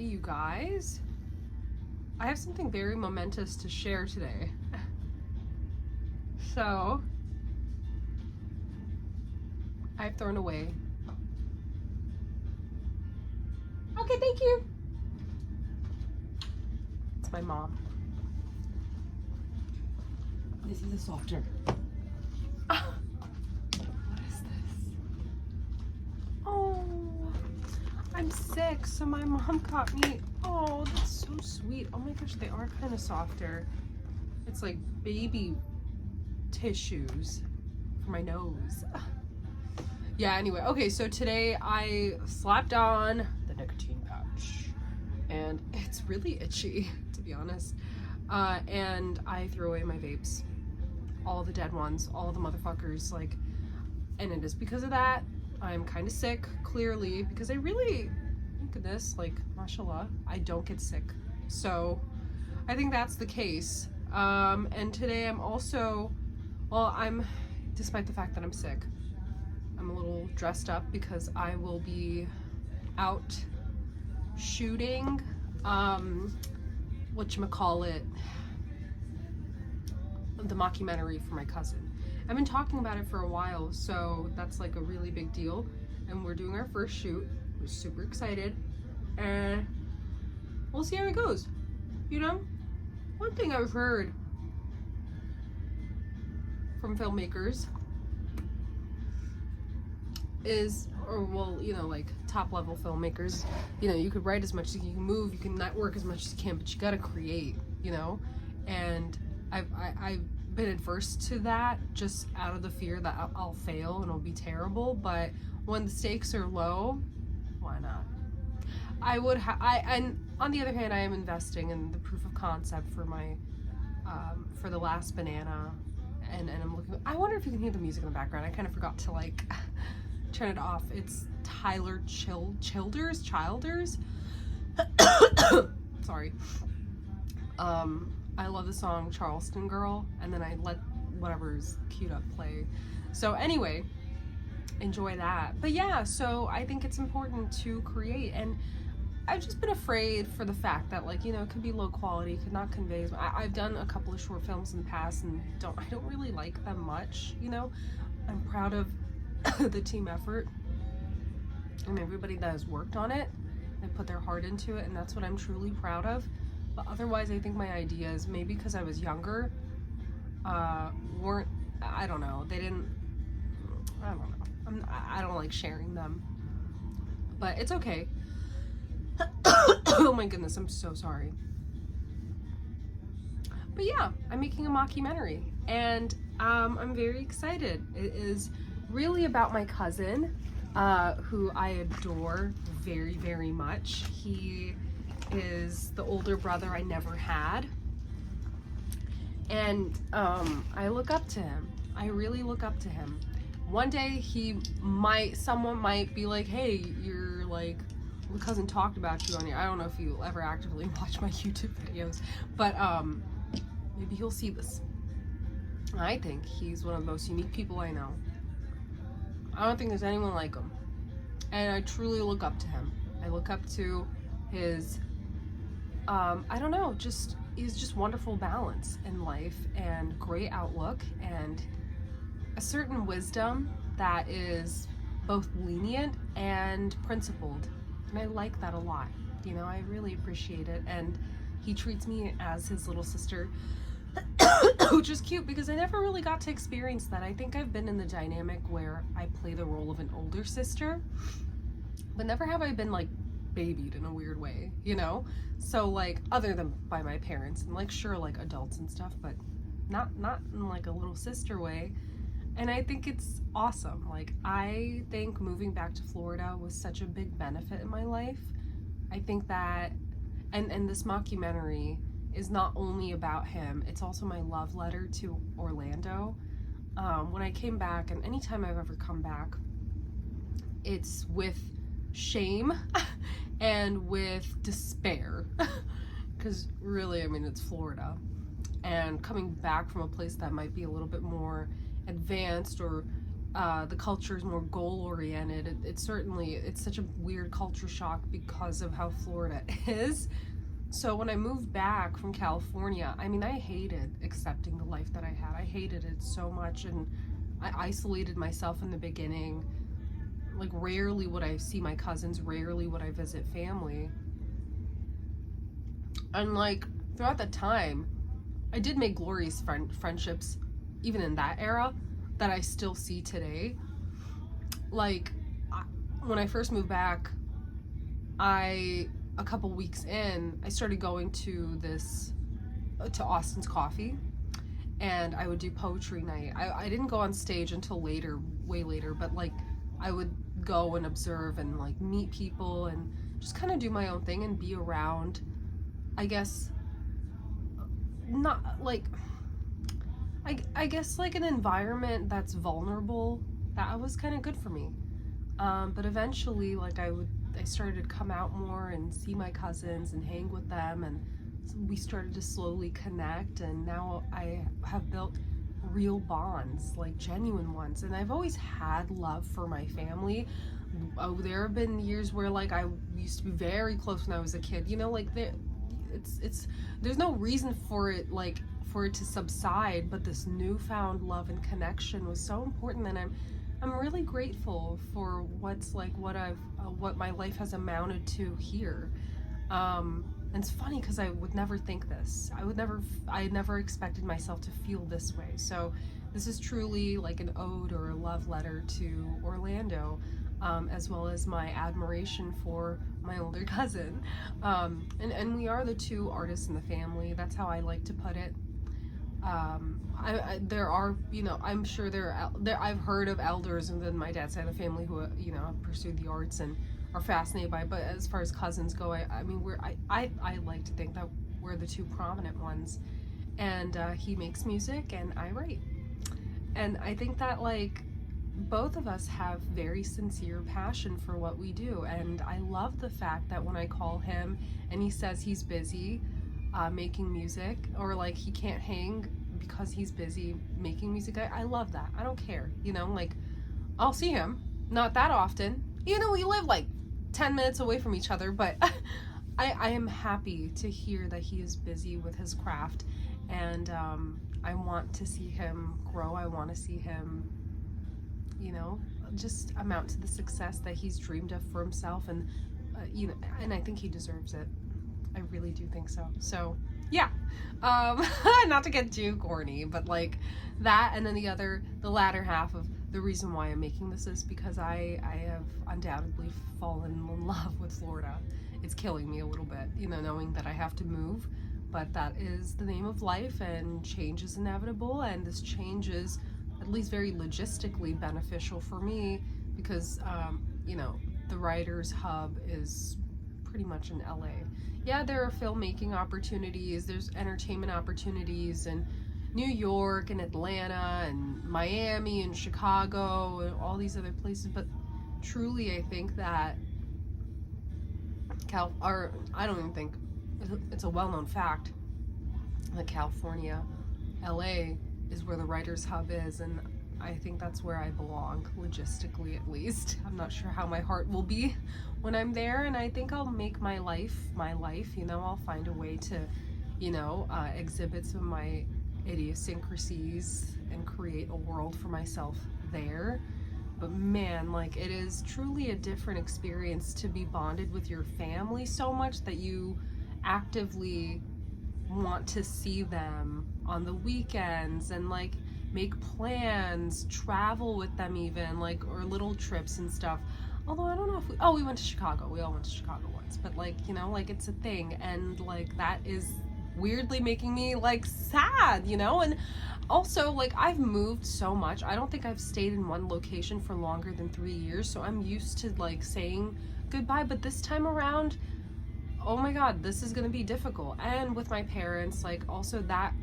you guys. I have something very momentous to share today. So, I've thrown away. Okay, thank you. It's my mom. This is a softener. What is this? Oh, I'm sick, so my mom got me. Oh, that's so sweet. Oh my gosh, they are kind of softer. It's like baby tissues for my nose. Yeah, anyway, okay, so today I slapped on the nicotine patch and it's really itchy, to be honest. And I threw away my vapes, all the dead ones, all the motherfuckers, like, and it is because of that. I'm kind of sick, clearly, because I really, look at this, like, mashallah, I don't get sick. So I think that's the case. And today I'm also, well, despite the fact that I'm sick, I'm a little dressed up because I will be out shooting, whatchamacallit, the mockumentary for my cousin. I've been talking about it for a while, so that's like a really big deal. And we're doing our first shoot. We're super excited. And we'll see how it goes. You know? One thing I've heard from filmmakers is, or well, you know, like top level filmmakers, you know, you could write as much as you can, move, you can network as much as you can, but you gotta create, you know? And I've been adverse to that just out of the fear that I'll fail and it'll be terrible. But when the stakes are low, why not? And on the other hand, I am investing in the proof of concept for my for the last banana, and I'm looking. I wonder if you can hear the music in the background. I kind of forgot to like turn it off. It's Tyler Childers. Sorry. I love the song Charleston Girl, and then I let whatever's queued up play. So anyway, enjoy that. But yeah, so I think it's important to create, and I've just been afraid for the fact that, like, you know, it could be low quality, could not convey. I've done a couple of short films in the past and I don't really like them much, you know. I'm proud of the team effort and everybody that has worked on it and put their heart into it, and that's what I'm truly proud of. But otherwise, I think my ideas, maybe because I was younger, weren't, I don't know, they didn't, I don't know, I don't like sharing them, but it's okay. Oh my goodness, I'm so sorry. But yeah, I'm making a mockumentary, and I'm very excited. It is really about my cousin, who I adore very, very much. He is the older brother I never had, and I look up to him. I really look up to him. One day someone might be like, hey, you're like, my cousin talked about you on here. I don't know if you ever actively watch my YouTube videos, but maybe he'll see this. I think he's one of the most unique people I know. I don't think there's anyone like him, and I truly look up to him. I look up to his I don't know, he's just wonderful balance in life and great outlook and a certain wisdom that is both lenient and principled. And I like that a lot. You know, I really appreciate it. And he treats me as his little sister, which is cute because I never really got to experience that. I think I've been in the dynamic where I play the role of an older sister, but never have I been like babied in a weird way, you know? So like, other than by my parents and like, sure, like adults and stuff, but not in like a little sister way. And I think it's awesome. Like, I think moving back to Florida was such a big benefit in my life. I think that, and this mockumentary is not only about him, it's also my love letter to Orlando. When I came back, and anytime I've ever come back, it's with shame and with despair. Because really, I mean, it's Florida. And coming back from a place that might be a little bit more advanced or The culture is more goal oriented. It's certainly, it's such a weird culture shock because of how Florida is. So when I moved back from California, I mean, I hated accepting the life that I had. I hated it so much, and I isolated myself in the beginning. Like, rarely would I see my cousins, rarely would I visit family. And like, throughout the time, I did make glorious friendships, even in that era, that I still see today. Like, when I first moved back, a couple weeks in, I started going to Austin's Coffee, and I would do poetry night. I didn't go on stage until later, way later, but like, I would go and observe and like meet people and just kind of do my own thing and be around, I guess, not like, I guess like an environment that's vulnerable. That was kind of good for me. But eventually, like, I started to come out more and see my cousins and hang with them, and we started to slowly connect, and now I have built real bonds, like genuine ones. And I've always had love for my family. Oh, there have been years where like I used to be very close when I was a kid, you know, like there's no reason for it, like for it to subside, but this newfound love and connection was so important, and I'm really grateful for what my life has amounted to here. And it's funny because I would never think this. I never expected myself to feel this way. So this is truly like an ode or a love letter to Orlando, as well as my admiration for my older cousin. And we are the two artists in the family. That's how I like to put it. There are, you know, I'm sure I've heard of elders within my dad's side of the family who, you know, have pursued the arts and are fascinated by it. But as far as cousins go, I mean, I like to think that we're the two prominent ones. And he makes music and I write. And I think that like both of us have very sincere passion for what we do. And I love the fact that when I call him and he says he's busy making music, or like he can't hang because he's busy making music, I love that. I don't care, you know, like I'll see him, not that often, you know, we live like 10 minutes away from each other, but I am happy to hear that he is busy with his craft, and I want to see him grow. I want to see him, you know, just amount to the success that he's dreamed of for himself, and you know, and I think he deserves it. I really do think so. So yeah, not to get too corny, but like that, and then the latter half of the reason why I'm making this is because I have undoubtedly fallen in love with Florida. It's killing me a little bit, you know, knowing that I have to move, but that is the name of life, and change is inevitable, and this change is at least very logistically beneficial for me because, you know, the writer's hub is pretty much in LA. Yeah, there are filmmaking opportunities, there's entertainment opportunities in New York and Atlanta and Miami and Chicago and all these other places, but truly I think that I don't even think, it's a well-known fact that California, LA is where the writer's hub is, and I think that's where I belong, logistically at least. I'm not sure how my heart will be when I'm there, and I think I'll make my life, you know, I'll find a way to, you know, exhibit some of my idiosyncrasies and create a world for myself there. But man, like, it is truly a different experience to be bonded with your family so much that you actively want to see them on the weekends and like make plans, travel with them even, like, or little trips and stuff. Although I don't know if we went to Chicago. We all went to Chicago once, but like, you know, like it's a thing, and like that is weirdly making me like sad, you know. And also, like, I've moved so much. I don't think I've stayed in one location for longer than 3 years, so I'm used to like saying goodbye. But this time around, oh my god, this is gonna be difficult. And with my parents, like, also that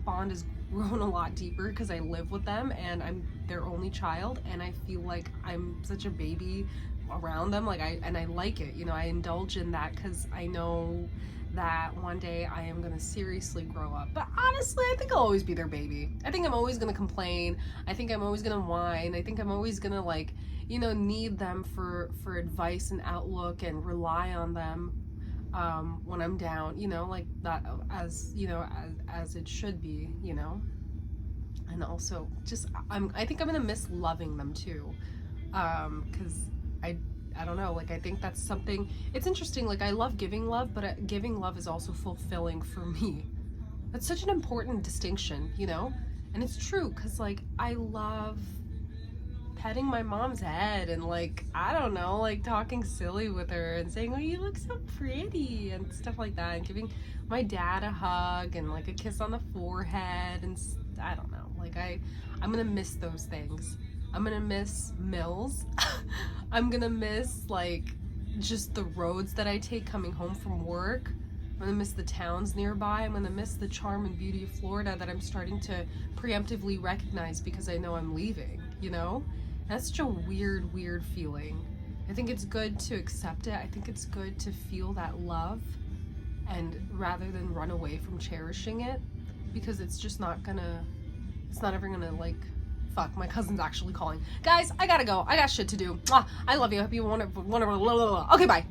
bond has grown a lot deeper because I live with them and I'm their only child, and I feel like I'm such a baby around them. Like, I like it, you know, I indulge in that because I know that one day I am gonna seriously grow up. But honestly, I think I'll always be their baby. I think I'm always gonna complain. I think I'm always gonna whine. I think I'm always gonna, like, need them for advice and outlook and rely on them when I'm down, like that, as as it should be, and also just I think I'm gonna miss loving them too, because I don't know, like I think that's something, it's interesting, like I love giving love, but giving love is also fulfilling for me. That's such an important distinction, and it's true, because like I love petting my mom's head and, like, I don't know, like talking silly with her and saying, oh, you look so pretty and stuff like that, and giving my dad a hug and like a kiss on the forehead, and I don't know, like I'm gonna miss those things. I'm gonna miss Mills. I'm gonna miss, like, just the roads that I take coming home from work. I'm gonna miss the towns nearby. I'm gonna miss the charm and beauty of Florida that I'm starting to preemptively recognize because I know I'm leaving, That's such a weird feeling. I think it's good to accept it. I think it's good to feel that love, and rather than run away from cherishing it, because it's not ever gonna, like, fuck, my cousin's actually calling. Guys, I gotta go. I got shit to do. Mwah, I love you. I hope you want to. Okay, bye.